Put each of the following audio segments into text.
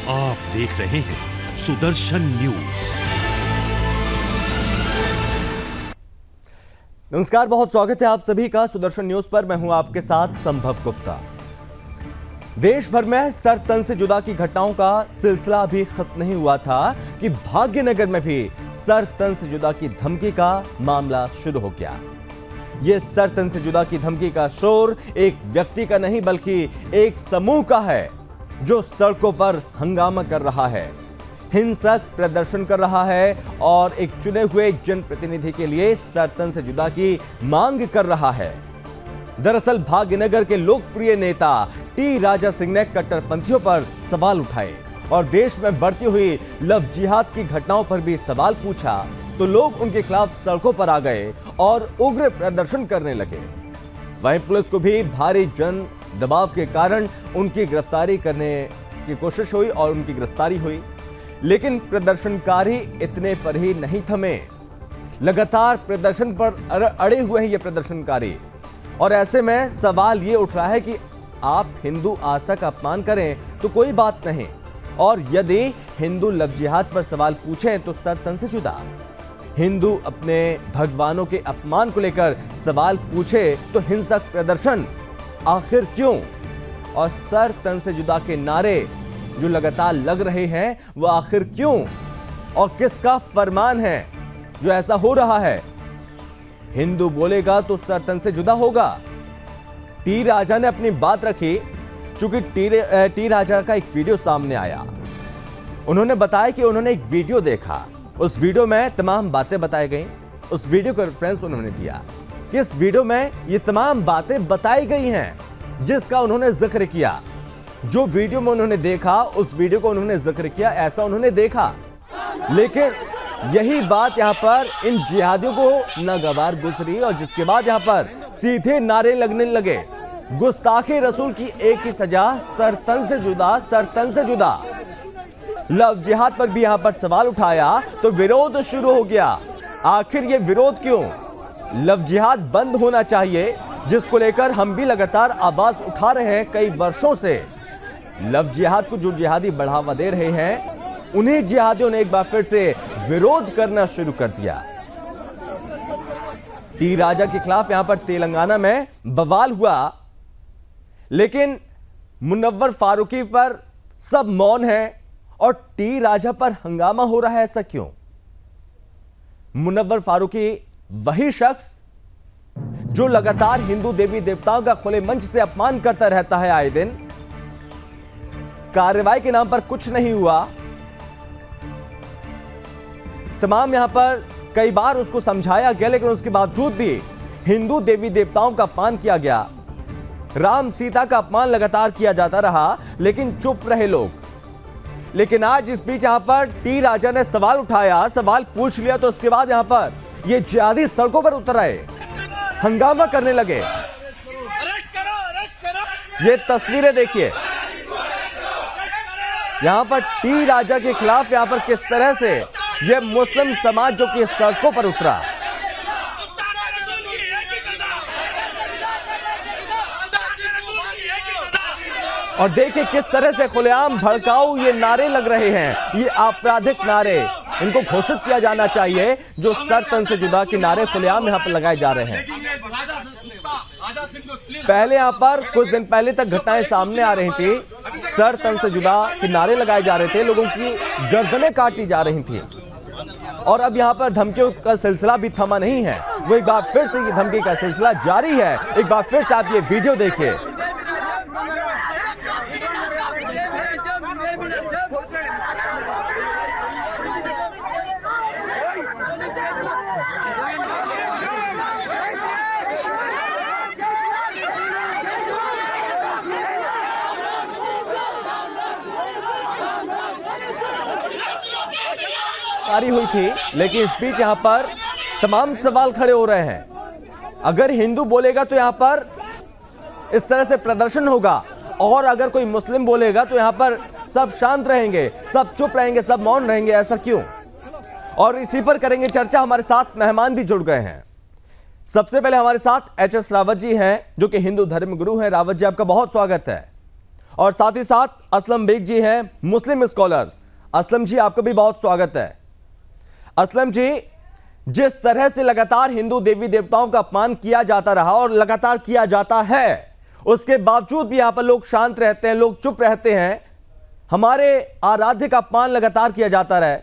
आप देख रहे हैं सुदर्शन न्यूज। नमस्कार, बहुत स्वागत है आप सभी का सुदर्शन न्यूज पर। मैं हूं आपके साथ संभव गुप्ता। देश भर में सर तन से जुदा की घटनाओं का सिलसिला अभी खत्म नहीं हुआ था कि भाग्यनगर में भी सर तन से जुदा की धमकी का मामला शुरू हो गया। यह सर तन से जुदा की धमकी का शोर एक व्यक्ति का नहीं बल्कि एक समूह का है जो सड़कों पर हंगामा कर रहा है, हिंसक प्रदर्शन कर रहा है और एक चुने हुए जनप्रतिनिधि के लिए सर तन से जुदा की मांग कर रहा है। दरअसल भाग्यनगर के लोकप्रिय नेता टी राजा सिंह ने कट्टरपंथियों पर सवाल उठाए और देश में बढ़ती हुई लव जिहाद की घटनाओं पर भी सवाल पूछा तो लोग उनके खिलाफ सड़कों पर आ गए और उग्र प्रदर्शन करने लगे। वहीं पुलिस को भी भारी जन दबाव के कारण उनकी गिरफ्तारी करने की कोशिश हुई और उनकी गिरफ्तारी हुई, लेकिन प्रदर्शनकारी इतने पर ही नहीं थमे। लगातार प्रदर्शन पर अड़े हुए हैं ये प्रदर्शनकारी और ऐसे में सवाल ये उठ रहा है कि आप हिंदू आस्था का अपमान करें तो कोई बात नहीं, और यदि हिंदू लव जिहाद पर सवाल पूछें तो सर तन से जुदा। हिंदू अपने भगवानों के अपमान को लेकर सवाल पूछे तो हिंसक प्रदर्शन आखिर क्यों? और सर तन से जुदा के नारे जो लगातार लग रहे हैं वो आखिर क्यों? और किसका फरमान है जो ऐसा हो रहा है? हिंदू बोलेगा तो सर तन से जुदा होगा। टी राजा ने अपनी बात रखी। चूंकि टी राजा का एक वीडियो सामने आया, उन्होंने बताया कि उन्होंने एक वीडियो देखा, उस वीडियो में तमाम बातें बताई गई। उस वीडियो का रेफरेंस उन्होंने दिया कि इस वीडियो में ये तमाम बातें बताई गई हैं जिसका उन्होंने जिक्र किया। जो वीडियो में उन्होंने देखा उस वीडियो को उन्होंने जिक्र किया, ऐसा उन्होंने देखा। लेकिन यही बात यहां पर इन जिहादियों को नागवार गुजरी और जिसके बाद यहां पर सीधे नारे लगने लगे, गुस्ताखे रसूल की एक ही सजा, सर तन से जुदा, सर तन से जुदा। लव जिहाद पर भी यहां पर सवाल उठाया तो विरोध शुरू हो गया। आखिर ये विरोध क्यों? लव जिहाद बंद होना चाहिए, जिसको लेकर हम भी लगातार आवाज उठा रहे हैं कई वर्षों से। लव जिहाद को जो जिहादी बढ़ावा दे रहे हैं उन्हीं जिहादियों ने एक बार फिर से विरोध करना शुरू कर दिया। टी राजा के खिलाफ यहां पर तेलंगाना में बवाल हुआ, लेकिन मुनव्वर फारूकी पर सब मौन है और टी राजा पर हंगामा हो रहा है। ऐसा क्यों? मुनव्वर फारूकी वही शख्स जो लगातार हिंदू देवी देवताओं का खुले मंच से अपमान करता रहता है आए दिन। कार्रवाई के नाम पर कुछ नहीं हुआ। तमाम यहां पर कई बार उसको समझाया गया, लेकिन उसके बावजूद भी हिंदू देवी देवताओं का अपमान किया गया। राम सीता का अपमान लगातार किया जाता रहा, लेकिन चुप रहे लोग। लेकिन आज इस बीच यहां पर टी राजा ने सवाल उठाया, सवाल पूछ लिया तो उसके बाद यहां पर ये जिहादी सड़कों पर उतर आए, हंगामा करने लगे। ये तस्वीरें देखिए, यहां पर टी राजा के खिलाफ यहां पर किस तरह से ये मुस्लिम समाज जो कि सड़कों पर उतरा। और देखिए किस तरह से खुलेआम भड़काऊ ये नारे लग रहे हैं, ये आपराधिक नारे। इनको घोषित किया जाना चाहिए जो सर तन से जुदा के नारे खुलेआम यहां पर लगाए जा रहे हैं। पहले यहां पर कुछ दिन पहले तक घटनाएं सामने आ रही थी, सर तन से जुदा के नारे लगाए जा रहे थे, लोगों की गर्दनें काटी जा रही थी। और अब यहां पर धमकियों का सिलसिला भी थमा नहीं है, वो एक बार फिर से ये धमकी का सिलसिला जारी है। एक बार फिर से आप ये वीडियो देखिए। हुई थी, लेकिन इस बीच यहां पर तमाम सवाल खड़े हो रहे हैं। अगर हिंदू बोलेगा तो यहां पर इस तरह से प्रदर्शन होगा, और अगर कोई मुस्लिम बोलेगा तो यहां पर सब शांत रहेंगे, सब चुप रहेंगे, सब मौन रहेंगे। ऐसा क्यों? और इसी पर करेंगे चर्चा। हमारे साथ मेहमान भी जुड़ गए हैं। सबसे पहले हमारे साथ एच एस रावत जी हैं, जो कि हिंदू धर्म गुरु हैं। रावत जी, आपका बहुत स्वागत है। और साथ ही साथ असलम बेग जी हैं, मुस्लिम स्कॉलर। असलम जी, आपका भी बहुत स्वागत है। असलम जी, जिस तरह से लगातार हिंदू देवी देवताओं का अपमान किया जाता रहा और लगातार किया जाता है, उसके बावजूद भी यहां पर लोग शांत रहते हैं, लोग चुप रहते हैं। हमारे आराध्य का अपमान लगातार किया जाता रहे,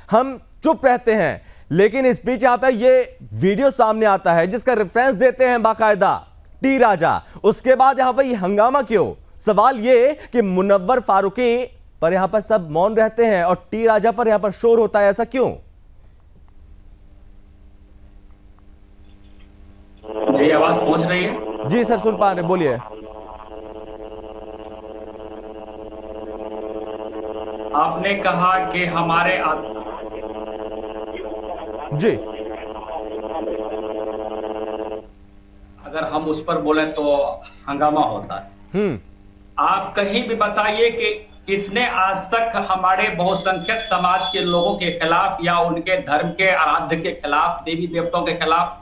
हम चुप रहते हैं। लेकिन इस बीच यहां पर यह वीडियो सामने आता है जिसका रेफरेंस देते हैं बाकायदा टी राजा। उसके बाद यहां पर यह हंगामा क्यों? सवाल यह कि मुनव्वर फारूकी पर यहां पर सब मौन रहते हैं और टी राजा पर यहां पर शोर होता है, ऐसा क्यों? मेरी आवाज पहुंच रही है? जी सर, सुन पा रहे, बोलिए। आपने कहा कि हमारे जी, अगर हम उस पर बोले तो हंगामा होता है। आप कहीं भी बताइए कि किसने आज तक हमारे बहुसंख्यक समाज के लोगों के खिलाफ या उनके धर्म के आराध्य के खिलाफ, देवी देवताओं के खिलाफ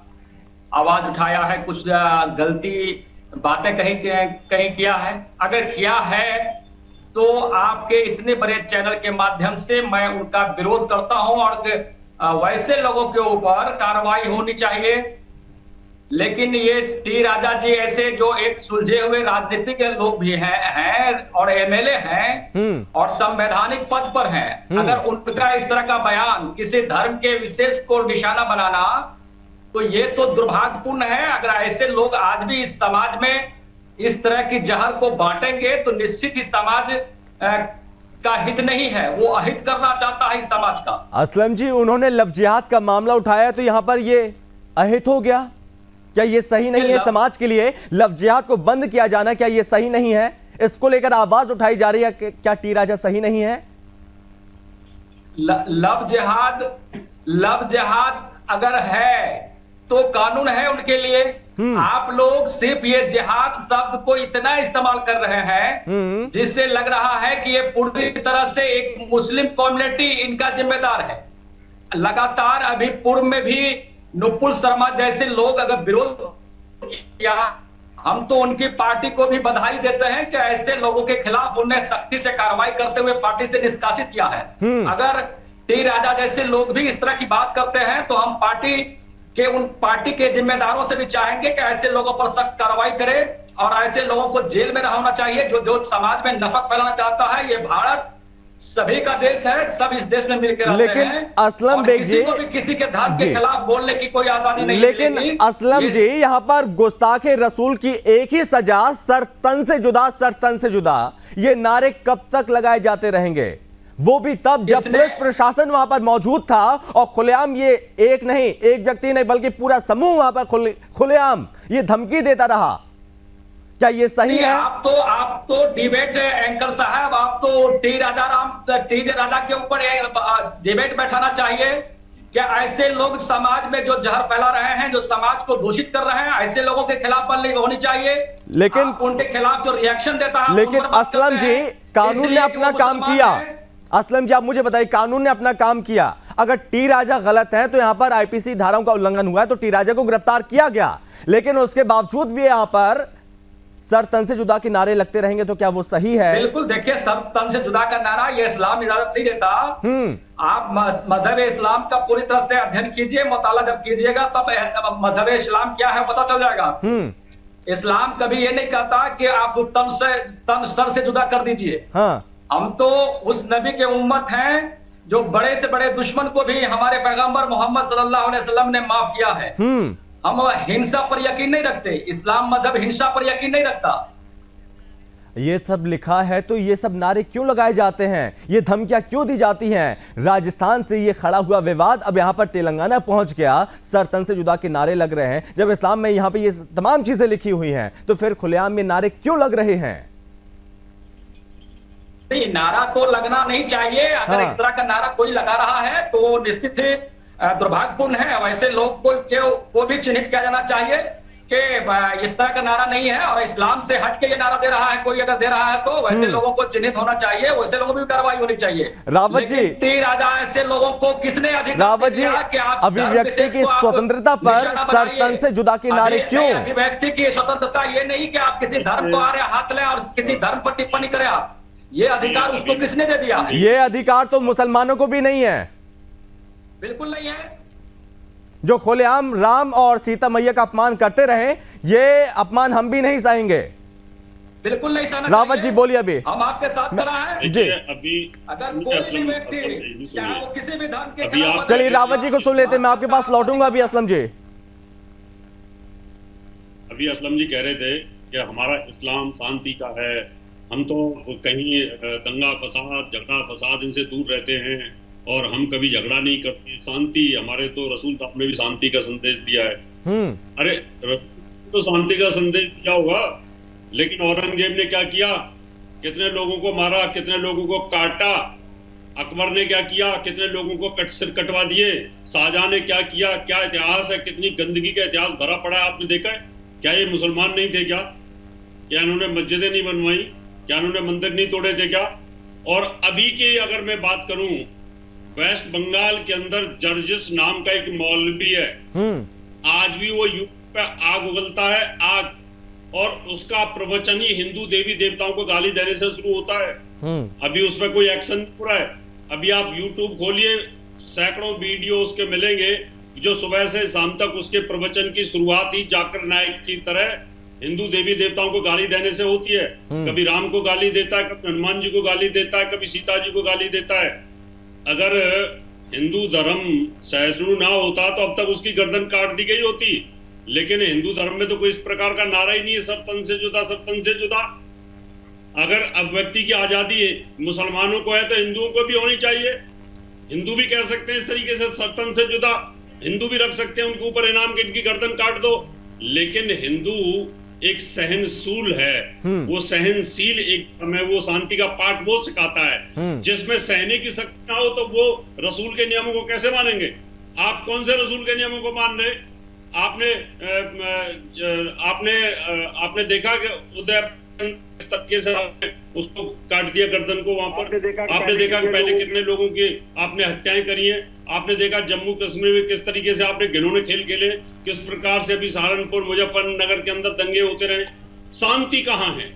आवाज उठाया है, कुछ गलती बातें कहीं किया है? अगर किया है तो आपके इतने बड़े चैनल के माध्यम से मैं उनका विरोध करता हूं और वैसे लोगों के ऊपर कार्रवाई होनी चाहिए। लेकिन ये टी राजा जी ऐसे जो एक सुलझे हुए राजनीतिक लोग भी हैं और एमएलए हैं और संवैधानिक पद पर हैं, अगर उनका इस तरह का बयान किसी धर्म के विशेष को निशाना बनाना, तो ये तो दुर्भाग्यपूर्ण है। अगर ऐसे लोग आज भी इस समाज में इस तरह की जहर को बांटेंगे तो निश्चित ही समाज का हित नहीं है, वो अहित करना चाहता है इस समाज का। असलम जी, उन्होंने लव जिहाद का मामला उठाया तो यहां पर ये अहित हो गया? क्या ये सही नहीं है समाज के लिए? लव जिहाद को बंद किया जाना क्या ये सही नहीं है? इसको लेकर आवाज उठाई जा रही है, क्या टी राजा सही नहीं है? लव जिहाद अगर है तो कानून है उनके लिए। आप लोग सिर्फ ये जिहाद शब्द को इतना इस्तेमाल कर रहे हैं जिससे लग रहा है कि ये पूरी तरह से एक मुस्लिम कम्युनिटी इनका जिम्मेदार है। लगातार अभी पूर्व में भी नुपुर शर्मा जैसे लोग अगर विरोध किया, हम तो उनकी पार्टी को भी बधाई देते हैं कि ऐसे लोगों के खिलाफ उन्हें सख्ती से कार्रवाई करते हुए पार्टी से निष्कासित किया है। अगर टी राजा जैसे लोग भी इस तरह की बात करते हैं तो हम उन पार्टी के जिम्मेदारों से भी चाहेंगे कि ऐसे लोगों पर सख्त कार्रवाई करें और ऐसे लोगों को जेल में रहना चाहिए जो समाज में नफरत फैलाना चाहता है। ये भारत सभी का देश है, सब इस देश में मिलकर रहते हैं। लेकिन असलम बेग जी, किसी को भी किसी के धर्म के खिलाफ बोलने की कोई आजादी नहीं। लेकिन असलम जी, यहाँ पर गुस्ताखे रसूल की एक ही सजा, सर तन से जुदा, सर तन से जुदा, ये नारे कब तक लगाए जाते रहेंगे? वो भी तब जब पुलिस प्रशासन वहां पर मौजूद था और खुलेआम ये एक व्यक्ति नहीं बल्कि पूरा समूह वहां पर खुलेआम ये धमकी देता रहा। क्या ये सही है? आप तो डिबेट एंकर साहब, आप तो टी राजा के ऊपर डिबेट बैठाना चाहिए। क्या ऐसे लोग समाज में जो जहर फैला रहे हैं, जो समाज को दूषित कर रहे हैं, ऐसे लोगों के खिलाफ बंदी होनी चाहिए। लेकिन उनके खिलाफ जो रिएक्शन देता है, लेकिन असलम जी, कानून ने अपना काम किया। असलम जी, आप मुझे बताइए, कानून ने अपना काम किया। अगर टी राजा गलत है तो यहां पर आईपीसी धाराओं का उल्लंघन हुआ है तो टी राजा को गिरफ्तार किया गया, लेकिन उसके बावजूद भी यहां पर सर तन से जुदा के नारे लगते रहेंगे तो क्या वो सही है? बिल्कुल, देखिए, सर तन से जुदा का नारा ये इस्लाम इजाजत नहीं देता। आप मजहब इस्लाम का पूरी तरह से अध्ययन कीजिए, मुताला जब कीजिएगा तब मजहब इस्लाम क्या है पता चल जाएगा। इस्लाम कभी ये नहीं कहता कि आप तन सर से जुदा कर दीजिए। हम तो उस नबी के उम्मत हैं जो बड़े से बड़े दुश्मन को भी हमारे पैगंबर मोहम्मद सल्लल्लाहु अलैहि वसल्लम ने माफ किया है। हम हिंसा पर यकीन नहीं रखते, इस्लाम मजहब हिंसा पर यकीन नहीं रखता। ये सब लिखा है तो ये सब नारे क्यों लगाए जाते हैं? ये धमकियां क्यों दी जाती हैं? राजस्थान से ये खड़ा हुआ विवाद अब यहां पर तेलंगाना पहुंच गया, सर तन से जुदा के नारे लग रहे हैं। जब इस्लाम में यहां पे ये तमाम चीजें लिखी हुई हैं तो फिर खुलेआम में नारे क्यों लग रहे हैं? नहीं, नारा तो लगना नहीं चाहिए। अगर इस तरह का नारा कोई लगा रहा है तो निश्चित ही दुर्भाग्यपूर्ण है। वैसे लोग को भी चिन्हित किया जाना चाहिए कि इस तरह का नारा नहीं है और इस्लाम से हट के ये नारा दे रहा है कोई, अगर दे रहा है तो वैसे लोगों को चिन्हित होना चाहिए, वैसे लोगों पर भी कार्रवाई होनी चाहिए। रावत जी, टी राजा ऐसे लोगों को किसने अधिकार रावत जी, दिया कि आप अभिव्यक्ति की स्वतंत्रता पर सर तन से जुदा के नारे क्यों? अभिव्यक्ति की स्वतंत्रता ये नहीं कि आप किसी धर्म को आरे हाथ लें और किसी धर्म पर टिप्पणी करें, आप ये अधिकार उसको किसने दे दिया है? ये अधिकार तो मुसलमानों को भी नहीं है, बिल्कुल नहीं है। जो खुलेआम राम और सीता मैया का अपमान करते रहे, ये अपमान हम भी नहीं सहेंगे। बिल्कुल नहीं सहना। रावत जी बोलिए, अभी हम आपके साथ खड़ा है जी। अभी अगर कोई भी व्यक्ति चाहे वो किसी भी धर्म के अभी आप चलिए रावत जी को सुन लेते, मैं आपके पास लौटूंगा अभी। असलम जी, अभी असलम जी कह रहे थे कि हमारा इस्लाम शांति का है, हम तो कहीं दंगा फसाद झगड़ा फसाद इनसे दूर रहते हैं और हम कभी झगड़ा नहीं करते, शांति, हमारे तो रसूल साहब ने भी शांति का संदेश दिया है। अरे तो शांति का संदेश दिया होगा, लेकिन औरंगजेब ने क्या किया? कितने लोगों को मारा, कितने लोगों को काटा। अकबर ने क्या किया? कितने लोगों को सिर कटवा दिए। शाहजहां ने क्या किया? क्या इतिहास है, कितनी गंदगी का इतिहास भरा पड़ा है, आपने देखा है? क्या ये मुसलमान नहीं थे क्या? क्या इन्होंने मस्जिदें नहीं बनवाई? क्या इन्होंने मंदिर नहीं तोड़े थे क्या? और अभी की अगर मैं बात करूं, वेस्ट बंगाल के अंदर जर्जिस नाम का एक मौलवी है, आज भी वो यूट्यूब पे आग उगलता है, आग, और उसका प्रवचन ही हिंदू देवी देवताओं को गाली देने से शुरू होता है। अभी उस पर कोई एक्शन नहीं हो रहा है। अभी आप यूट्यूब खोलिए, सैकड़ों वीडियो उसके मिलेंगे जो सुबह से शाम तक उसके प्रवचन की शुरुआत ही जाकर नायक की तरह हिंदू देवी देवताओं को गाली देने से होती है। कभी राम को गाली देता है, कभी हनुमान जी को गाली देता है, कभी सीता जी को गाली देता है। अगर हिंदू धर्म सहिष्णु ना होता तो अब तक उसकी गर्दन काट दी गई होती, लेकिन हिंदू धर्म में तो कोई इस प्रकार का नारा ही नहीं है, सब तन से जुदा, सब तन से जुदा। अगर अभिव्यक्ति की आजादी मुसलमानों को है तो हिंदुओं को भी होनी चाहिए। हिंदू भी कह सकते हैं इस तरीके से, सब तन से जुदा, हिंदू भी रख सकते हैं उनके ऊपर इनाम के इनकी गर्दन काट दो। लेकिन हिंदू एक सहनशील है, वो सहनशील एक हमें वो शांति का पाठ वो सिखाता है। जिसमें सहने की शक्ति ना हो तो वो रसूल के नियमों को कैसे मानेंगे? आप कौन से रसूल के नियमों को मान रहे? आपने देखा कि उदय तबके से उसको काट दिया गर्दन को वहां पर। आपने देखा कि पहले कितने लोगों की आपने हत्याएं करी है। आपने देखा जम्मू कश्मीर में किस तरीके से आपने घिनौने खेल खेले, किस प्रकार से अभी सहारनपुर मुजफ्फरनगर के अंदर दंगे होते रहे। शांति कहाँ है?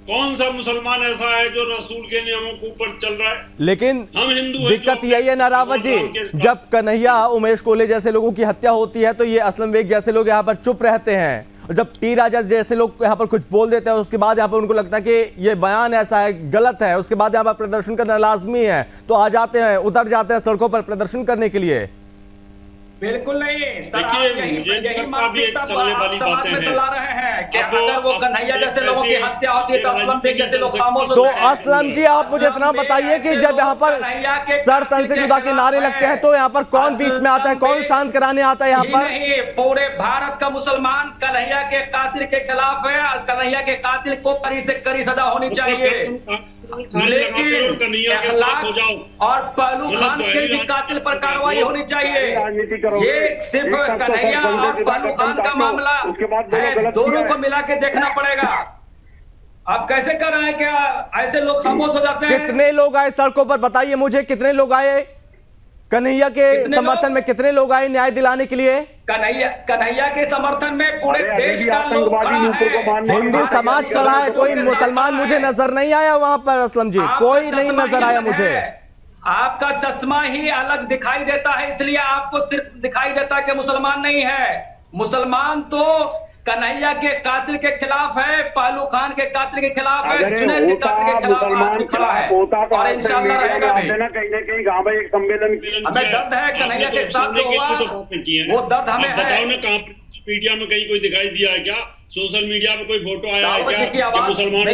कौन सा मुसलमान ऐसा है जो रसूल के नियमों के ऊपर चल रहा है? लेकिन हम हिंदू दिक्कत यही है ना रावत जी, जब कन्हैया उमेश कोले जैसे लोगों की हत्या होती है तो ये असलम बेग जैसे लोग यहाँ पर चुप रहते हैं, और जब टी राजा जैसे लोग यहाँ पर कुछ बोल देते हैं उसके बाद यहाँ पर उनको लगता है कि ये बयान ऐसा है, गलत है, उसके बाद यहाँ पर प्रदर्शन करना लाजमी है, तो आ जाते हैं, उतर जाते हैं सड़कों पर प्रदर्शन करने के लिए। बिल्कुल नहीं। देखिए, यही मानसिकता समाज में चला रहे हैं कि अगर वो कन्हैया जैसे लोगों की हत्या होती है तो असलम बेग जैसे लोग खामोश तो असलम जी आप मुझे इतना बताइए कि जब यहाँ पर सर तन से जुदा के नारे लगते हैं तो यहाँ पर कौन बीच में आता है, कौन शांत कराने आता है यहाँ पर? पूरे भारत का मुसलमान कन्हैया के कातिल के खिलाफ है और कन्हैया के कातिल को कड़ी से कड़ी सजा होनी चाहिए। लेकिन और पहलू खान के भी कातिल पर कार्रवाई होनी चाहिए। ये सिर्फ कन्हैया और पहलू खान का मामला है, दोनों को मिला के देखना पड़ेगा। आप कैसे कर रहे हैं? क्या ऐसे लोग खामोश हो जाते हैं? कितने लोग आए सड़कों पर, बताइए मुझे, कितने लोग आए कन्हैया के समर्थन में? कितने लोग आए न्याय दिलाने के लिए? कन्हैया के समर्थन में पूरे देश का लोग खड़ा है, हिंदू समाज खड़ा है, कोई मुसलमान मुझे नजर नहीं आया वहां पर असलम जी, कोई नहीं नजर आया मुझे। आपका चश्मा ही अलग दिखाई देता है, इसलिए आपको सिर्फ दिखाई देता है कि मुसलमान नहीं है। मुसलमान तो कन्हैया के कातिल के खिलाफ है, पहलू खान के कातिल के खिलाफ है, जुनैद के कातिल के खिलाफ आदमी खड़ा है और इंशाल्लाह रहेगा भी। कहीं गांव में एक सम्मेलन हमें दर्द है कन्हैया के साथ जो हुआ, वो दर्द हमें है। बताओ ना, कहाँ मीडिया में कहीं कोई दिखाई दिया है क्या? सोशल मीडिया में कोई फोटो आया है क्या? मुसलमानों ने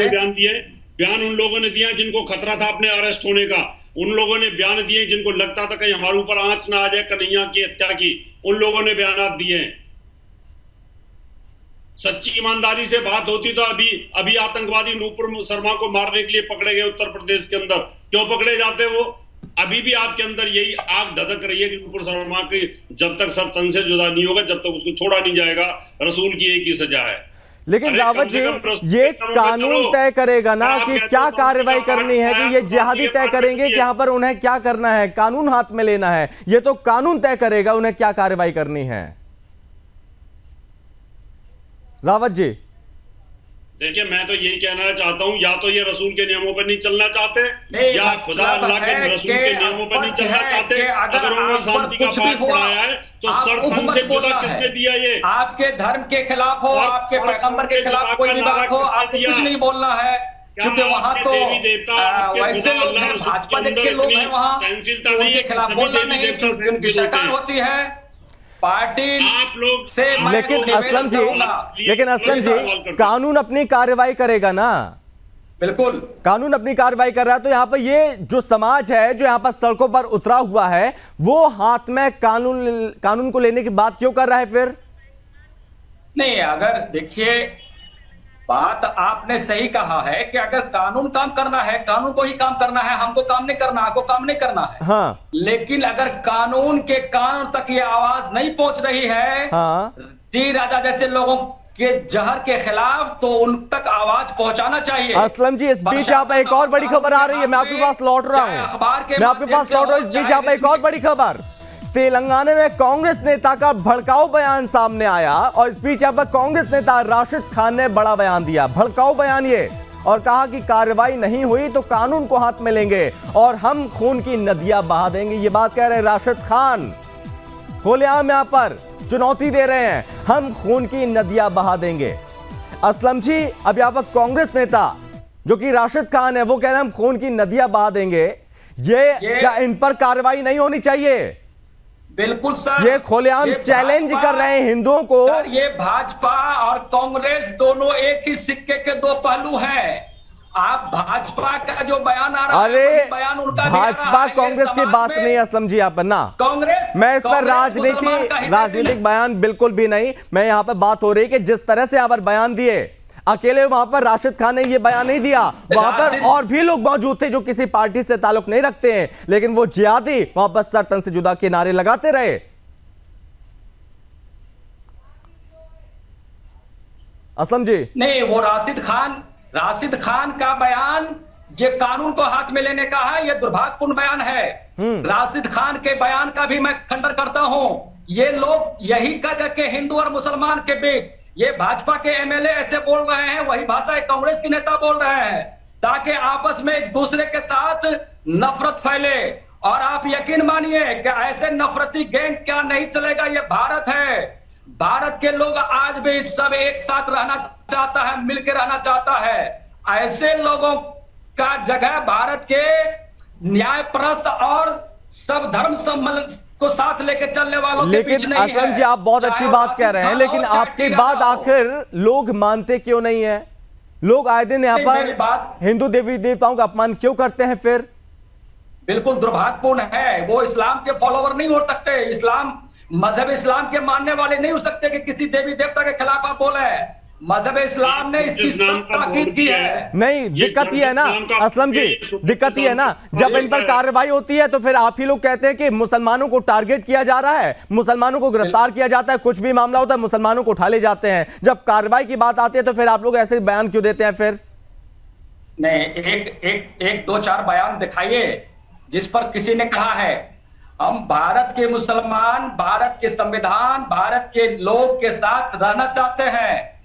बयान दिए, बयान उन लोगों ने दिया जिनको खतरा था अपने अरेस्ट होने का, उन लोगों ने बयान दिए जिनको लगता था कहीं हमारे ऊपर आंच ना आ जाए कन्हैया की हत्या की, उन लोगों ने बयान दिए। सच्ची ईमानदारी से बात होती तो अभी आतंकवादी नूपुर शर्मा को मारने के लिए पकड़े गए उत्तर प्रदेश के अंदर, क्यों पकड़े जाते? वो अभी भी आपके अंदर यही आग धधक रही है कि नुपुर शर्मा के जब तक सर तन से जुदा नहीं होगा, जब तक उसको छोड़ा नहीं जाएगा, रसूल की एक ही सजा है। लेकिन रावत जी, ये कानून तय करेगा ना कि क्या कार्रवाई करनी है, कि ये जिहादी तय करेंगे कि यहाँ पर उन्हें क्या करना है, कानून हाथ में लेना है। ये तो कानून तय करेगा उन्हें क्या कार्रवाई करनी है। रावत जी देखिए, मैं तो यही कहना चाहता हूँ, या तो ये रसूल के नियमों पर नहीं चलना चाहते, या खुदा अल्लाह के रसूल के नियमों पर नहीं चलना चाहते। अगर उन्होंने शांति का पाठ पढ़ाया है तो सर तन से जुदा किसने दिया? ये आपके धर्म के खिलाफ हो, आपके पैगंबर के खिलाफ कोई भी बात हो, आपको कुछ नहीं बोलना है, क्योंकि वहाँ तो वैसे लोग हैं, भाजपा के लोग हैं वहाँ, उनके खिलाफ बोलना नहीं, उनकी सरकार होती है पार्टी आप लोग से। लेकिन असलम जी, कानून अपनी कार्रवाई करेगा ना। बिल्कुल, कानून अपनी कार्रवाई कर रहा है, तो यहाँ पर ये जो समाज है जो यहाँ पर सड़कों पर उतरा हुआ है, वो हाथ में कानून को लेने की बात क्यों कर रहा है फिर? नहीं, अगर देखिए, बात आपने सही कहा है कि अगर कानून काम करना है, कानून को ही काम करना है, हमको काम नहीं करना, आपको काम नहीं करना है। हाँ। लेकिन अगर कानून के कान तक ये आवाज नहीं पहुंच रही है, हाँ। टी राजा जैसे लोगों के जहर के खिलाफ, तो उन तक आवाज पहुंचाना चाहिए। असलम जी, इस बीच आप एक और बड़ी खबर आ रही है, मैं आपके पास लौट रहा हूँ, मैं आपके पास लौट रहा हूँ। इस बीच आप एक और बड़ी खबर, तेलंगाना में कांग्रेस नेता का भड़काऊ बयान सामने आया, और इस बीच अब कांग्रेस नेता राशिद खान ने बड़ा बयान दिया, भड़काऊ बयान ये, और कहा कि कार्रवाई नहीं हुई तो कानून को हाथ में लेंगे और हम खून की नदियां बहा देंगे। ये बात कह रहे राशिद खान, खुलेआम यहां पर चुनौती दे रहे हैं, हम खून की नदियां बहा देंगे। असलम जी, अब यहां पर कांग्रेस नेता जो कि राशिद खान है, वो कह रहे हैं हम खून की नदियां बहा देंगे। ये क्या इन पर कार्रवाई नहीं होनी चाहिए? बिल्कुल सर, ये खुलेआम चैलेंज कर रहे हैं हिंदुओं को। सर, ये भाजपा और कांग्रेस दोनों एक ही सिक्के के दो पहलू हैं। आप भाजपा का जो बयान आ रहा है, बयान उनका भाजपा कांग्रेस की बात नहीं है असलम जी यहाँ पर ना। कांग्रेस, मैं इस पर राजनीतिक बयान बिल्कुल भी नहीं, मैं यहाँ पर बात हो रही है कि जिस तरह से यहाँ पर बयान दिए, अकेले वहां पर राशिद खान ने ये बयान नहीं दिया, वहां पर और भी लोग मौजूद थे जो किसी पार्टी से ताल्लुक नहीं रखते हैं, लेकिन वो जिहादी वहां पर सर तन से जुदा के नारे लगाते रहे। असलम जी नहीं, वो राशिद खान का बयान ये कानून को हाथ में लेने का है, ये दुर्भाग्यपूर्ण बयान है। राशिद खान के बयान का भी मैं खंडन करता हूं। ये लोग यही कह के हिंदू और मुसलमान के बीच, ये भाजपा के एमएलए ऐसे बोल रहे हैं, वही भाषा कांग्रेस के नेता बोल रहे हैं, ताकि आपस में एक दूसरे के साथ नफरत फैले। और आप यकीन मानिए कि ऐसे नफरती गैंग क्या नहीं चलेगा। ये भारत है, भारत के लोग आज भी सब एक साथ रहना चाहता है, मिलकर रहना चाहता है। ऐसे लोगों का जगह भारत के न्यायप्रस्त और सब धर्म सम्मेलन को साथ लेके चलने वालों के बीच नहीं है। लेकिन असलम जी, आप बहुत अच्छी बात कह रहे हैं, लेकिन आपकी बात आखिर लोग मानते क्यों नहीं है? लोग आए दिन यहाँ पर हिंदू देवी देवताओं का अपमान क्यों करते हैं फिर? बिल्कुल दुर्भाग्यपूर्ण है। वो इस्लाम के फॉलोवर नहीं हो सकते, इस्लाम मजहब इस्लाम के मानने वाले नहीं हो सकते कि किसी देवी देवता के खिलाफ आप बोले। मजहब इस्लाम ने इसकी सख्त ताकीद की है। नहीं, दिक्कत ही है ना असलम जी, दिक्कत ही है ना, जब इन पर कार्रवाई होती है तो फिर आप ही लोग कहते हैं कि मुसलमानों को टारगेट किया जा रहा है, मुसलमानों को गिरफ्तार किया जाता है, कुछ भी मामला होता है मुसलमानों को उठा ले जाते हैं। जब कार्रवाई की बात आती है तो फिर आप लोग ऐसे बयान क्यों देते हैं फिर? नहीं, एक दो चार बयान दिखाइए जिस पर किसी ने कहा है हम भारत के मुसलमान, भारत के संविधान, भारत के लोग के साथ रहना चाहते हैं,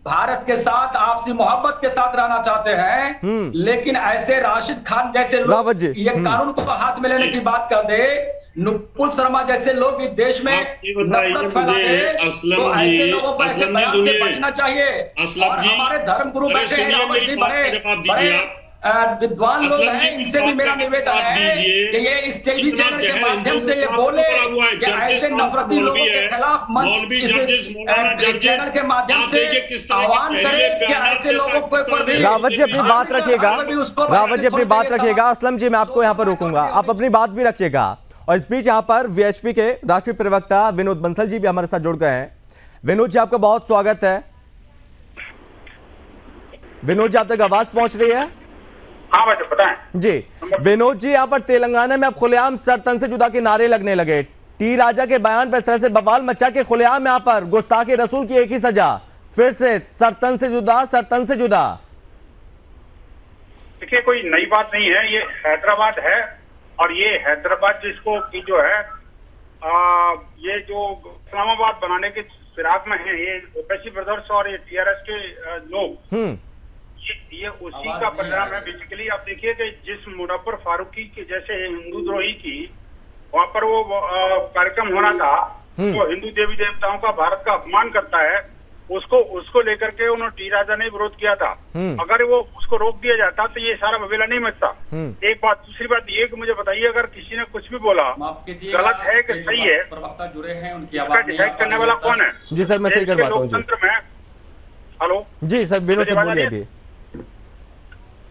भारत के साथ आपसी मोहब्बत के साथ रहना चाहते हैं। लेकिन ऐसे राशिद खान जैसे लोग ये कानून को हाथ में लेने की बात कर दे, नुपुर शर्मा जैसे लोग इस देश में नफरत फैला दे, तो ऐसे लोगों पर ऐसे बयान से बचना चाहिए। और हमारे धर्म गुरु बैठे हैं रावत जी, बड़े विद्वान लोग हैं, इनसे भी मेरा निवेदन है कि ये इस टीवी चैनल के माध्यम से ये बोले कि ऐसे नफरती लोगों के खिलाफ मंच इस चैनल के माध्यम से आह्वान करें कि ऐसे लोगों को रावत जी अपनी बात रखिएगा, रावत जी अपनी बात रखिएगा। असलम जी, मैं आपको यहाँ पर रोकूंगा, आप अपनी बात भी रखिएगा। और इस बीच यहाँ पर वीएचपी के राष्ट्रीय प्रवक्ता विनोद बंसल जी भी हमारे साथ जुड़ गए हैं। विनोद जी, आपका बहुत स्वागत है। विनोद जी, आप तक आवाज पहुंच रही है? हाँ भाई पता है जी विनोद जी, यहाँ पर तेलंगाना में अब खुलेआम सर तन से जुदा के नारे लगने लगे। टी राजा के बयान पर इस तरह से बवाल मचा के खुलेआम यहाँ पर गुस्ताखी रसूल की एक ही सजा, फिर से सर तन से जुदा, सर तन से जुदा। देखिए कोई नई बात नहीं है, ये हैदराबाद है और ये हैदराबाद जिसको की जो है ये जो इस्लामाबाद बनाने के फिराक में है, ये ओवैसी ब्रदर्स और ये टीआरएस के लोग, ये उसी का परिणाम है बेसिकली। आप देखिए कि जिस मुनव्वर फारूकी के जैसे हिंदू द्रोही की वहां पर वो कार्यक्रम होना था, वो हिंदू देवी देवताओं का भारत का अपमान करता है, उसको लेकर के उन्होंने टी राजा ने विरोध किया था। अगर वो उसको रोक दिया जाता तो ये सारा बवेला नहीं मचता। एक बात, दूसरी बात ये कि मुझे बताइए, अगर किसी ने कुछ भी बोला गलत है कि सही है, प्रवक्ता जुड़े हैं, उनकी इसका डिसाइड करने वाला कौन है? जी सर, मैं सही करवाता हूँ। लोकतंत्र में हेलो जी सर, विनोद सर बोलिए अभी।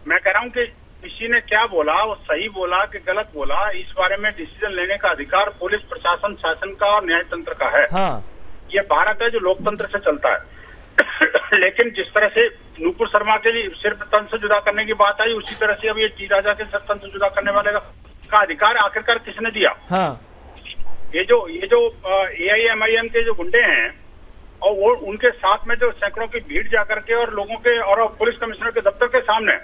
मैं कह रहा हूँ कि किसी ने क्या बोला, वो सही बोला कि गलत बोला, इस बारे में डिसीजन लेने का अधिकार पुलिस प्रशासन, शासन का और न्यायतंत्र का है। हाँ। ये भारत है जो लोकतंत्र से चलता है। लेकिन जिस तरह से नूपुर शर्मा के लिए सिर्फ तन से जुदा करने की बात आई, उसी तरह से अब ये टी राजा के सर तन से जुदा करने वाले का अधिकार आखिरकार किसने दिया? हाँ। ये जो AIMIM के जो गुंडे हैं और वो उनके साथ में जो सैकड़ों की भीड़ जाकर के और लोगों के और पुलिस कमिश्नर के दफ्तर के सामने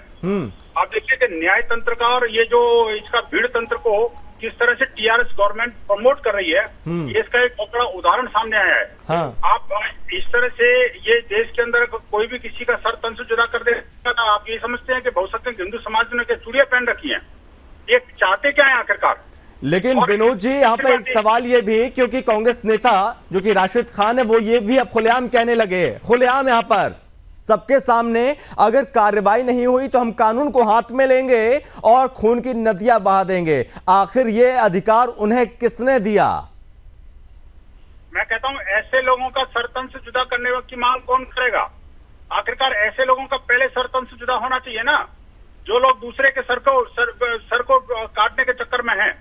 आप देखिए कि न्याय तंत्र का और ये जो इसका भीड़ तंत्र को किस तरह से टीआरएस गवर्नमेंट प्रमोट कर रही है, ये इसका एक बहुत बड़ा उदाहरण सामने आया है। हाँ। आप इस तरह से ये देश के अंदर कोई भी किसी का सर तन से जुदा कर देगा, आप ये समझते हैं कि बहुसंख्यक हिंदू समाज ने चूड़ियां पहन रखी हैं, ये चाहते क्या है आखिरकार? लेकिन विनोद जी, यहाँ पर एक सवाल ये भी, क्योंकि कांग्रेस नेता जो कि राशिद खान है, वो ये भी अब खुलेआम कहने लगे, खुलेआम यहाँ पर सबके सामने, अगर कार्रवाई नहीं हुई तो हम कानून को हाथ में लेंगे और खून की नदियां बहा देंगे। आखिर ये अधिकार उन्हें किसने दिया? मैं कहता हूं ऐसे लोगों का सरतन से जुदा करने की मांग कौन करेगा? आखिरकार ऐसे लोगों का पहले सरतन से जुदा होना चाहिए ना, जो लोग दूसरे के सर को काटने के चक्कर में हैं।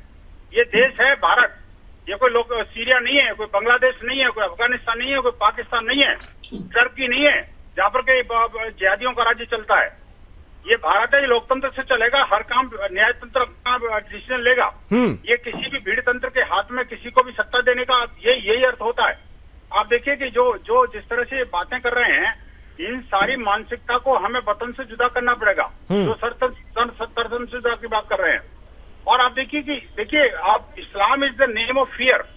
ये देश है भारत, ये कोई लोग सीरिया नहीं है, कोई बांग्लादेश नहीं है, कोई अफगानिस्तान नहीं है, कोई पाकिस्तान नहीं है, टर्की नहीं है जहाँ पर के जिहादियों का राज्य चलता है। ये भारत है, ये लोकतंत्र से चलेगा, हर काम न्यायतंत्र डिसीजन लेगा। ये किसी भी भीड़ तंत्र के हाथ में किसी को भी सत्ता देने का यही अर्थ होता है। आप देखिए कि जो जिस तरह से बातें कर रहे हैं, इन सारी मानसिकता को हमें वतन से जुदा करना पड़ेगा, जो सरतन से जुदा की बात कर रहे हैं। और आप देखिए आप, Islam is the name of fear.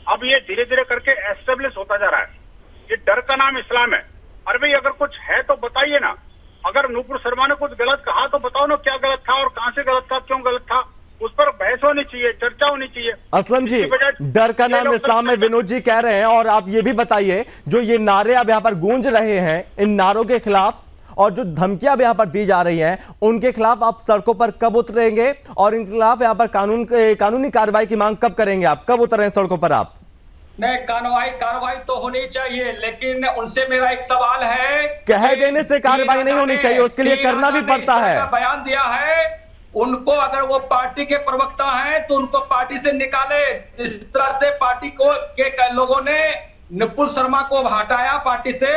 अब ये धीरे धीरे करके एस्टेब्लिश होता जा रहा है, ये डर का नाम इस्लाम है। अरे भाई अगर कुछ है तो बताइए ना, अगर नूपुर शर्मा ने कुछ गलत कहा तो बताओ ना क्या गलत था और कहां से गलत था, क्यों गलत था, उस पर बहस होनी चाहिए, चर्चा होनी चाहिए। असलम जी, डर का नाम इस्लाम है विनोद जी कह रहे हैं, और आप ये भी बताइए जो ये नारे अब यहाँ पर गूंज रहे हैं, इन नारों के खिलाफ और जो धमकियां अब यहाँ पर दी जा रही हैं, उनके खिलाफ आप सड़कों पर कब उतरेंगे और इनके खिलाफ यहाँ पर कानूनी कार्रवाई की मांग कब करेंगे? आप कब उतरें सड़कों पर? आप नहीं, कार्रवाई तो होनी चाहिए, लेकिन उनसे मेरा एक सवाल है, कह देने से कार्रवाई नहीं होनी चाहिए, उसके लिए करना भी पड़ता है। बयान दिया है, उनको अगर वो पार्टी के प्रवक्ता हैं तो उनको पार्टी से निकाले। जिस तरह से पार्टी के लोगों ने नूपुर शर्मा को हटाया पार्टी से,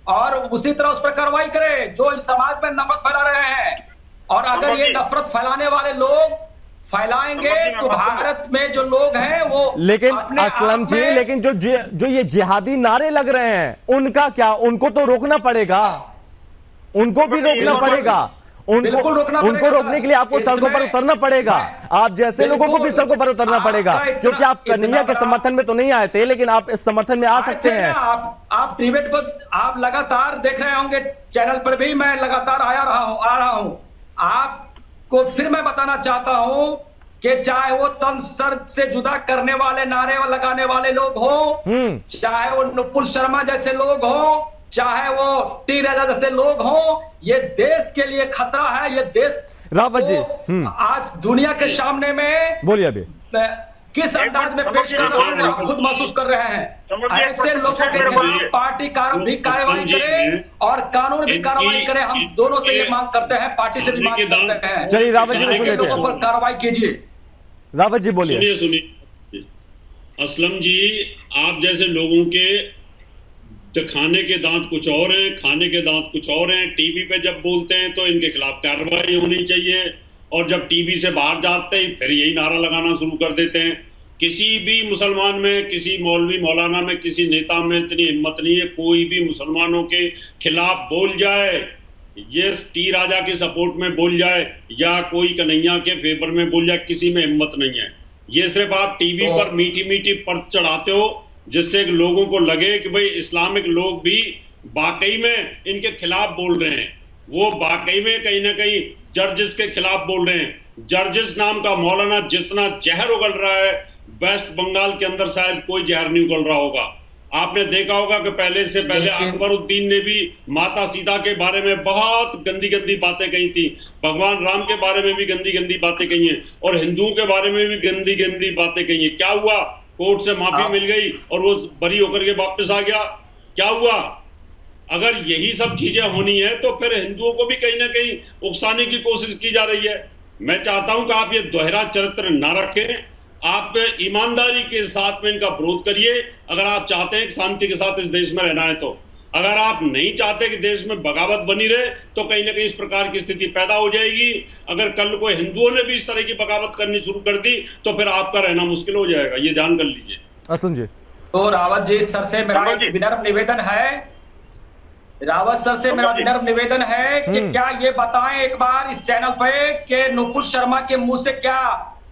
और उसी तरह उस पर कार्रवाई करे जो समाज में नफरत फैला रहे हैं। और अगर ये नफरत फैलाने वाले लोग फैलाएंगे तो भारत में जो लोग हैं वो, लेकिन असलम जी, लेकिन जो ये जिहादी नारे लग रहे हैं, उनका क्या? उनको तो रोकना पड़ेगा, उनको भी रोकना पड़ेगा, उनको रोकने के लिए आपको सड़कों पर उतरना पड़ेगा। आप जैसे लोगों को भी सड़कों पर उतरना पड़ेगा, क्योंकि आप कन्हैया के समर्थन में तो नहीं आए थे, लेकिन आप इस समर्थन में आ सकते हैं। आप टीवी पर आप लगातार देख रहे होंगे, चैनल पर भी मैं लगातार आ रहा हूं। आपको फिर मैं बताना चाहता हूं कि चाहे वो तन सर से जुदा करने वाले नारे लगाने वाले लोग हो, चाहे वो नूपुर शर्मा जैसे लोग हो, चाहे वो टी राजा जैसे लोग हों, ये देश के लिए खतरा है। ये देश रावत जी आज दुनिया के सामने में बोलिए अभी किस अंदाज में पेश कर रहा है, हम खुद महसूस कर रहे हैं। ऐसे लोगों के खिलाफ पार्टी भी कार्रवाई करे और कानून भी कार्रवाई करे। हम दोनों से ये मांग करते हैं, पार्टी से भी मांग करते हैं। चलिए रावत जी को लेते हैं, पर कार्रवाई कीजिए। रावत जी बोलिए। सुनिए असलम जी, आप जैसे लोगों के तो खाने के दांत कुछ और हैं, खाने के दांत कुछ और हैं। टीवी पे जब बोलते हैं तो इनके खिलाफ कार्रवाई होनी चाहिए, और जब टीवी से बाहर जाते ही फिर यही नारा लगाना शुरू कर देते हैं। किसी भी मुसलमान में, किसी मौलवी मौलाना में, किसी नेता में इतनी हिम्मत नहीं है कोई भी मुसलमानों के खिलाफ बोल जाए, ये टी राजा के सपोर्ट में बोल जाए या कोई कन्हैया के फेवर में बोल जाए, किसी में हिम्मत नहीं है। ये सिर्फ आप टीवी पर मीठी मीठी पर्च चढ़ाते हो जिससे लोगों को लगे कि भाई इस्लामिक लोग भी वाकई में इनके खिलाफ बोल रहे हैं, वो वाकई में कहीं ना कहीं जर्जिस के खिलाफ बोल रहे हैं। जर्जिस नाम का मौलाना जितना जहर उगल रहा है वेस्ट बंगाल के अंदर शायद कोई जहर नहीं उगल रहा होगा। आपने देखा होगा कि पहले से पहले अकबरुद्दीन ने भी माता सीता के बारे में बहुत गंदी गंदी बातें कही थी, भगवान राम के बारे में भी गंदी गंदी बातें कही हैं, और हिंदुओं के बारे में भी गंदी गंदी बातें कही हैं। क्या हुआ? कोर्ट से माफी मिल गई और वो बरी होकर के वापस आ गया। क्या हुआ? अगर यही सब चीजें होनी है तो फिर हिंदुओं को भी कहीं ना कहीं उकसाने की कोशिश की जा रही है। मैं चाहता हूं कि आप ये दोहरा चरित्र ना रखें, आप ईमानदारी के साथ में इनका विरोध करिए। अगर आप चाहते हैं कि शांति के साथ इस देश में रहना है तो, अगर आप नहीं चाहते कि देश में बगावत बनी रहे तो कहीं ना कहीं इस प्रकार की स्थिति पैदा हो जाएगी। अगर कल को हिंदुओं ने भी इस तरह की बगावत करनी शुरू कर दी तो फिर आपका रहना मुश्किल हो जाएगा, ये ध्यान कर लीजिए। असलम जी, तो रावत जी सर से मेरा विनम्र निवेदन है, रावत सर से मेरा विनम्र निवेदन है कि क्या ये बताएं एक बार इस चैनल पे कि नुपुर शर्मा के मुंह से क्या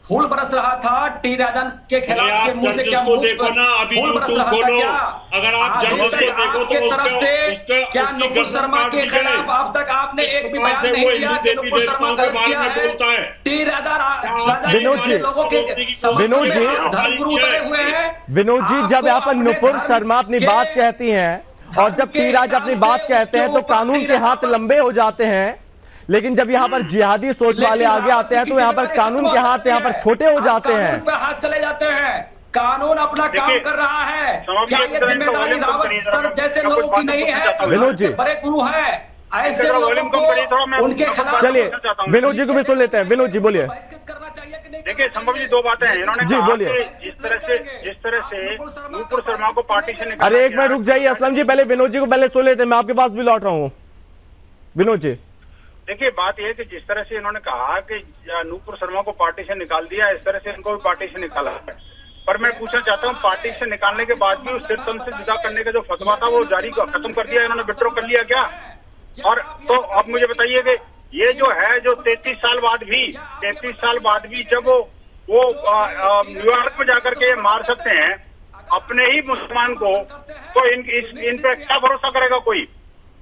फूल बरस रहा था, टी राजन के खिलाफ के मुंह से क्या फूल बरस रहा था? क्या अगर आप जर्जिस को देखो तो तरफ से क्या नुपुर शर्मा के खिलाफ अब तक आपने एक भी बयान नहीं दिया कि नुपुर शर्मा गलत किया है? टी राजा विनोद जी, लोगों के विनोद जी, धर्मगुरु उतरे हुए हैं। विनोद जी, जब यहाँ पर नुपुर शर्मा अपनी बात कहती हैं और जब टी राजा अपनी बात कहते हैं तो कानून के हाथ लंबे हो जाते हैं, लेकिन जब यहाँ पर जिहादी सोच वाले आगे आते हैं तो यहाँ पर कानून के हाथ यहाँ पर छोटे हो जाते हैं, हाथ चले जाते हैं। कानून अपना काम कर रहा है, क्या ये जिम्मेदारी रावत सर जैसे लोगों की नहीं है? विनोद जी, बड़े गुरु हैं, ऐसे लोगों को उनके खिलाफ। चलिए विनोद जी को भी सुन लेते हैं। विनोद जी बोलिए। करना चाहिए कि नहीं? देखिए संभव जी, दो बातें हैं। इन्होंने जी, बोलिए। जिस तरह से नुपुर शर्मा को पार्टी से निकाला। अरे एक मिनट रुक जाइए असलम जी, पहले विनोद जी को पहले सुन लेते हैं, मैं आपके पास भी लौट रहा हूँ। विनोद जी, देखिए बात यह है कि जिस तरह से इन्होंने कहा कि नुपुर शर्मा को पार्टी से निकाल दिया, इस तरह से इनको भी पार्टी से निकाला है। पर मैं पूछना चाहता हूँ, पार्टी से निकालने के बाद भी उस सिरतन से जुदा करने का जो फतवा था वो जारी खत्म कर दिया, इन्होंने विड्रॉ कर लिया क्या? और तो अब मुझे बताइए कि ये जो है, जो 33 साल बाद भी जब वो न्यूयॉर्क में जाकर के मार सकते हैं अपने ही मुसलमान को, तो इन पे क्या भरोसा करेगा कोई?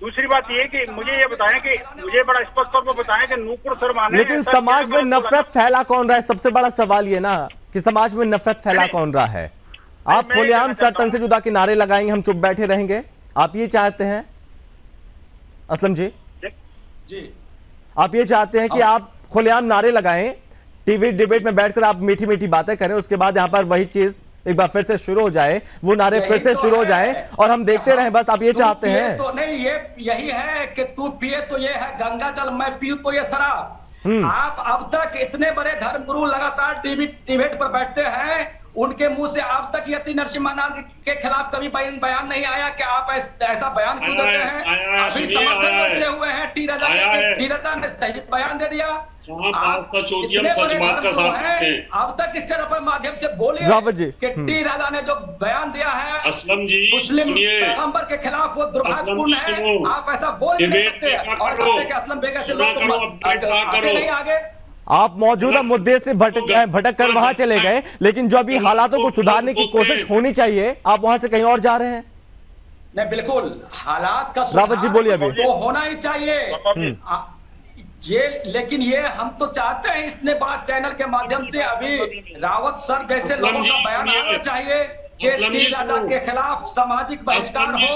दूसरी बात ये कि मुझे ये बताएं कि मुझे बड़ा स्पष्ट तौर पर बताएं कि नुपुर शर्मा ने, लेकिन समाज में नफरत फैला कौन रहा है? सबसे बड़ा सवाल ये ना कि समाज में नफरत फैला कौन रहा है? आप खुलेआम सर तन से जुदा के नारे लगाएंगे, हम चुप बैठे रहेंगे? आप ये चाहते हैं असलम जी? जी, आप ये चाहते हैं कि आप खुलेआम नारे लगाएं, टीवी डिबेट में बैठकर आप मीठी मीठी बातें करें, उसके बाद यहाँ पर वही चीज एक बार फिर से शुरू हो जाए, वो नारे फिर से शुरू हो जाए और हम देखते रहें, बस आप ये चाहते हैं? तो नहीं, ये यही है कि तू पिए तो ये है गंगा जल, मैं पीऊं तो ये शराब। आप अब तक इतने बड़े धर्मगुरु लगातार डिबेट पर बैठते हैं, उनके मुंह से अब तक यति नरसिम्हा के खिलाफ कभी बयान नहीं आया कि आप ऐसा बयान क्यों देते हैं? अभी समर्थन करते हुए हैं टी राजा ने सही बयान दे दिया। अब तक इस चैनल पर माध्यम से बोले कि टी राजा ने जो बयान दिया है असलम जी, मुस्लिम पैगंबर के खिलाफ वो दुर्भाग्यपूर्ण है। आप ऐसा बोल नहीं सकते और असलम बेगा से लोग आगे नहीं आगे। आप मौजूदा मुद्दे से भटक कर वहां चले गए, लेकिन जो अभी हालातों को सुधारने की कोशिश होनी चाहिए आप वहां से कहीं और जा रहे हैं। नहीं, बिल्कुल हालात का रावत जी बोलिए। अभी तो होना ही चाहिए ये, लेकिन ये हम तो चाहते हैं इतने बड़ा चैनल के माध्यम से अभी रावत सर जैसे लोगों का बयान आना चाहिए कि टी राजा के खिलाफ सामाजिक बहिष्कार हो,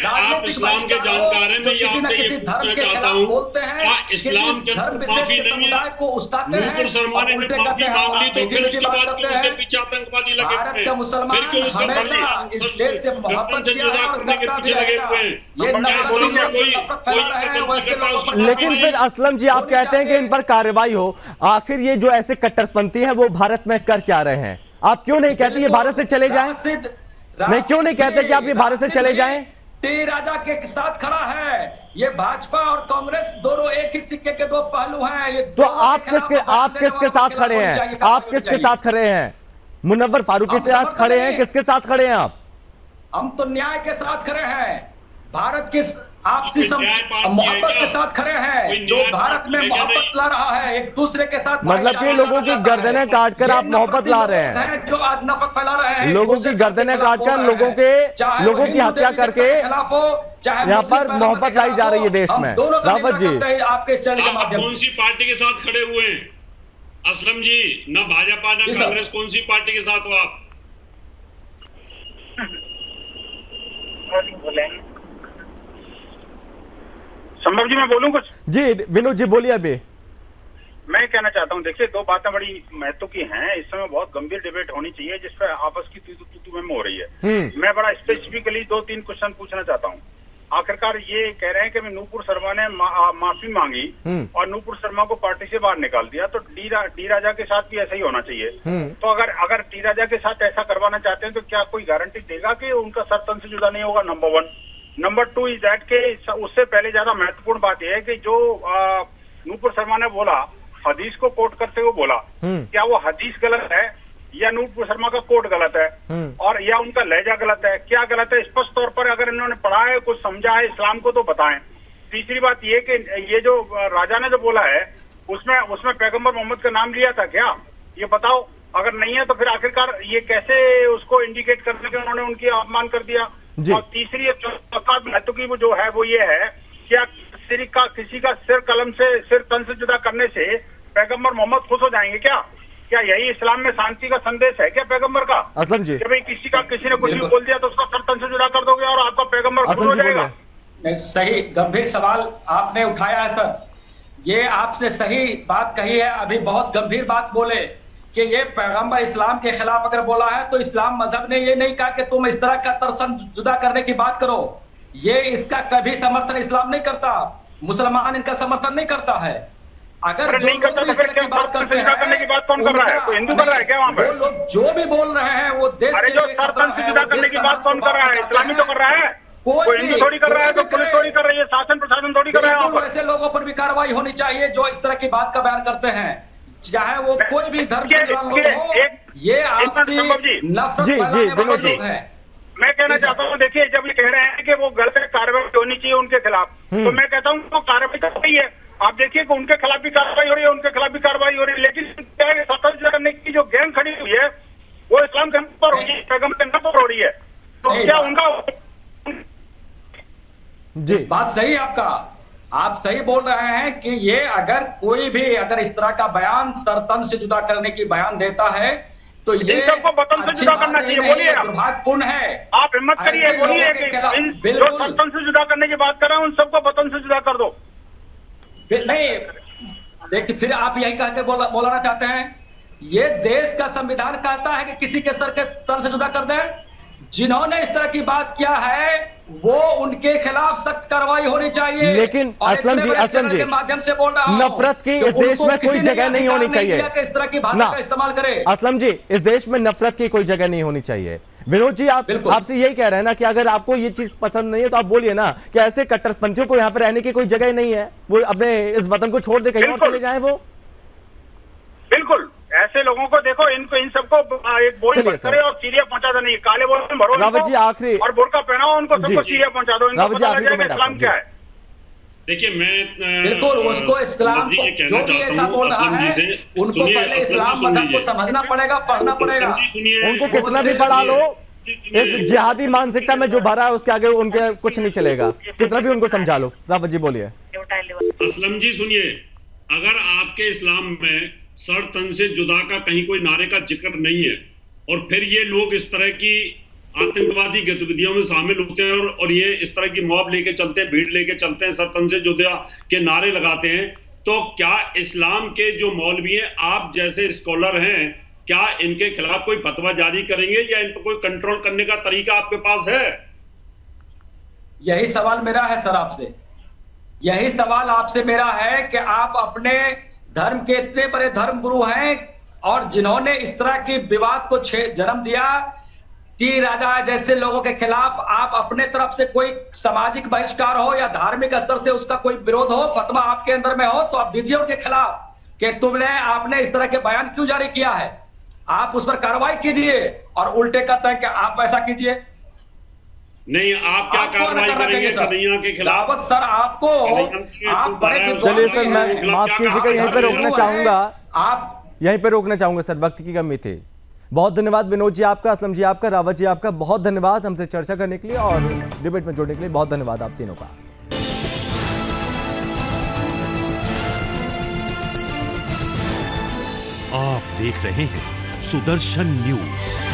आप इस्लाम के जानकार हैं, मैं किसी न किसी धर्म के खिलाफ बोलते हैं, इस्लाम के धर्म विशेष के समुदाय को उस्ताते हैं, नुपुर शर्मा ने माफी मांग ली तो फिर उसके बाद भी उसके पीछे आतंकवादी लगे हुए हैं। भारत के मुसलमान हमेशा इस देश से मोहब्बत किया है और करता भी रहेगा। ये लेकिन फिर असलम जी आप कहते हैं कि इन पर कार्रवाई हो, आखिर ये जो ऐसे कट्टरपंथी है वो भारत में कर क्या रहे हैं? आप क्यों नहीं कहते ये भारत से चले जाएं? नहीं, क्यों नहीं कहते कि आप ये भारत से चले जाएं? टी राजा के साथ खड़ा है। ये भाजपा और कांग्रेस दोनों एक ही सिक्के के दो पहलू हैं। ये तो आप किसके साथ खड़े हैं? आप किसके साथ खड़े हैं? मुनव्वर फारूकी के साथ खड़े हैं? किसके साथ खड़े हैं आप? हम तो न्याय के साथ खड़े हैं, भारत की आपसी मोहब्बत के साथ खड़े हैं, जो भारत में मोहब्बत ला रहा है एक दूसरे के साथ। मतलब कि लोगों की गर्दनें काटकर आप मोहब्बत ला रहे हैं, जो आज नफरत फैला रहे हैं, लोगों की गर्दनें काटकर लोगों की हत्या करके यहाँ पर मोहब्बत लाई जा रही है देश में। रावत जी, आपके चैनल के माध्यम से कौन सी पार्टी के साथ खड़े हुए हैं? असलम जी, ना भाजपा ना कांग्रेस, कौन सी पार्टी के साथ हो आप? संभव जी मैं बोलूं कुछ? जी विनोद जी बोलिए। अभी मैं कहना चाहता हूं, देखिए दो बातें बड़ी महत्व की हैं। इस समय बहुत गंभीर डिबेट होनी चाहिए जिसपे आपस की तू में हो रही है। मैं बड़ा स्पेसिफिकली 2-3 क्वेश्चन पूछना चाहता हूं। आखिरकार ये कह रहे हैं कि नूपुर शर्मा ने माफी मांगी और नूपुर शर्मा को पार्टी से बाहर निकाल दिया, तो डी राजा के साथ भी ऐसा ही होना चाहिए। तो अगर डी राजा के साथ ऐसा करवाना चाहते हैं तो क्या कोई गारंटी देगा कि उनका सर तन से जुदा नहीं होगा? नंबर 1। नंबर 2 इज दैट के उससे पहले ज्यादा महत्वपूर्ण बात यह है कि जो नूपुर शर्मा ने बोला, हदीस को कोट करते हुए बोला, क्या वो हदीस गलत है या नूपुर शर्मा का कोट गलत है, और या उनका लहजा गलत है? क्या गलत है? स्पष्ट तौर पर अगर इन्होंने पढ़ा है, कुछ समझा है इस्लाम को, तो बताएं। तीसरी बात ये कि ये जो राजा ने जो बोला है उसमें पैगंबर मोहम्मद का नाम लिया था क्या? ये बताओ। अगर नहीं है तो फिर आखिरकार ये कैसे उसको इंडिकेट करने के उन्होंने उनकी अपमान कर दिया? और तीसरी महत्व की वो जो है वो ये है, क्या किसी का सिर कलम से, सिर तन से जुदा करने से पैगंबर मोहम्मद खुश हो जाएंगे क्या? क्या यही इस्लाम में शांति का संदेश है क्या पैगंबर का? असलम जी, भाई किसी ने कुछ भी बोल दिया तो उसका सर तन से जुदा कर दोगे और आपका पैगंबर खुश हो जाएगा? सही गंभीर सवाल आपने उठाया है सर। ये आपने सही बात कही है। अभी बहुत गंभीर बात बोले कि ये पैगंबर इस्लाम के खिलाफ अगर बोला है तो इस्लाम मजहब ने ये नहीं कहा कि तुम इस तरह का तरसन जुदा करने की बात करो। ये इसका कभी समर्थन इस्लाम नहीं करता, मुसलमान इनका समर्थन नहीं करता है। अगर जो नहीं करता तो फिर क्या बात करते हैं? करने की बात कौन कर रहा है? कोई हिंदू कर रहा है क्या वहाँ पे? वो लोग जो भी बोल रहे हैं वो देश अरे जो सर तन से जुदा करने की बात कौन कर रहा है? इस्लामी तो कर रहा है, कोई हिंदू थोड़ी कर रहा है, तो पुलिस थोड़ी कर रही है, शासन प्रशासन थोड़ी कर रहा है। ऐसे लोगों पर भी कार्रवाई होनी चाहिए जो इस तरह की बात का बयान करते हैं, चाहे वो कोई भी धर्म से जुड़ा लोग हो। ये आपसी नफरत है। मैं कहना चाहता हूँ, देखिए जब ये कह रहे हैं कि वो गलत कार्रवाई होनी चाहिए उनके खिलाफ, तो मैं कहता हूँ वो कार्रवाई कर रही है। आप देखिए कि उनके खिलाफ भी कार्रवाई हो रही है, उनके खिलाफ भी कार्रवाई हो रही है, लेकिन सतर्क करने की जो गैंग खड़ी हुई है वो इस्लाम के पर हो रही है, पैगंबर के नाम पर हो रही है। तो क्या उनका जी बात सही आपका, आप सही बोल रहे हैं कि ये अगर कोई भी अगर इस तरह का बयान सरतन से जुदा करने की बयान देता है तो ये सबको वतन से जुदा करना चाहिए। बोलिए, दुर्भाग्यपूर्ण है। आप हिम्मत करिए, बोलिए कि जो सरतन से जुदा करने की बात कर रहे हैं उन सबको वतन से जुदा कर दो। नहीं देखिए, फिर आप यही कह के बोलाना चाहते हैं ये देश का संविधान कहता है कि किसी के सर के तन से जुदा कर दें। जिन्होंने इस तरह की बात किया है वो उनके खिलाफ सख्त कार्रवाई होनी चाहिए। लेकिन असलम जी के माध्यम से बोल रहा हूं, नफरत की इस देश में कोई जगह नहीं होनी चाहिए। इस तरह की भाषा का इस्तेमाल करे। असलम जी, इस देश में नफरत की कोई जगह नहीं होनी चाहिए। विनोद जी, आपसे यही कह रहे हैं ना कि अगर आपको ये चीज पसंद नहीं है तो आप बोलिए ना कि ऐसे कट्टरपंथियों को यहाँ पर रहने की कोई जगह नहीं है, वो अपने इस वतन को छोड़ दे कहीं और चले जाए। वो बिल्कुल ऐसे लोगों को देखो, इनको इन सबको एक बोरी करे और सीरिया पहुंचा दो। नहीं, काले बोल भरो रावत जी आखिरी और बुर्का पहनाओ उनको, सबको सीरिया पहुंचा दो। रावत जी आखिरी कमेंट इस्लाम क्या है? देखिए मैं बिल्कुल उसको इस्लाम को जो भी ऐसा बोल रहा है उनको पहले इस्लाम मजहब को समझना पड़ेगा, पढ़ना पड़ेगा। उनको कितना भी पढ़ा लो, इस जिहादी मानसिकता में जो भरा है उसके आगे उनके कुछ नहीं चलेगा, कितना भी उनको समझा लो। रावत जी बोलिए। असलम जी सुनिए, अगर आपके इस्लाम में सर तन से जुदा का कहीं कोई नारे का जिक्र नहीं है और फिर ये लोग इस तरह की आतंकवादी गतिविधियों में शामिल होते हैं और ये इस तरह की मॉब लेके चलते हैं, भीड़ लेके चलते हैं, सर तन से जुदा के नारे लगाते हैं, तो क्या इस्लाम के जो मौलवी हैं, आप जैसे स्कॉलर हैं, क्या इनके खिलाफ कोई फतवा जारी करेंगे या इन पर कोई कंट्रोल करने का तरीका आपके पास है? यही सवाल मेरा है सर आपसे, यही सवाल आपसे मेरा है कि आप अपने धर्म के इतने बड़े धर्म गुरु हैं और जिन्होंने इस तरह के विवाद को जन्म दिया, टी राजा जैसे लोगों के खिलाफ आप अपने तरफ से कोई सामाजिक बहिष्कार हो या धार्मिक स्तर से उसका कोई विरोध हो, फतवा आपके अंदर में हो, तो आप दीजिए उनके खिलाफ कि आपने इस तरह के बयान क्यों जारी किया है, आप उस पर कार्रवाई कीजिए। और उल्टे कहते हैं कि आप ऐसा कीजिए। नहीं, आप क्या कार्रवाई करेंगे कन्हैया के खिलाफ? रावत सर, आपको आप बड़े चलिए सर, मैं माफ कीजिएगा, यहीं पे रोकना चाहूंगा, आप यहीं पे रोकना चाहूंगा सर, वक्त की कमी थी। बहुत धन्यवाद विनोद जी आपका, असलम जी आपका, रावत जी आपका, बहुत धन्यवाद हमसे चर्चा करने के लिए और डिबेट में जोड़ने के लिए बहुत धन्यवाद आप तीनों का। आप देख रहे हैं सुदर्शन न्यूज।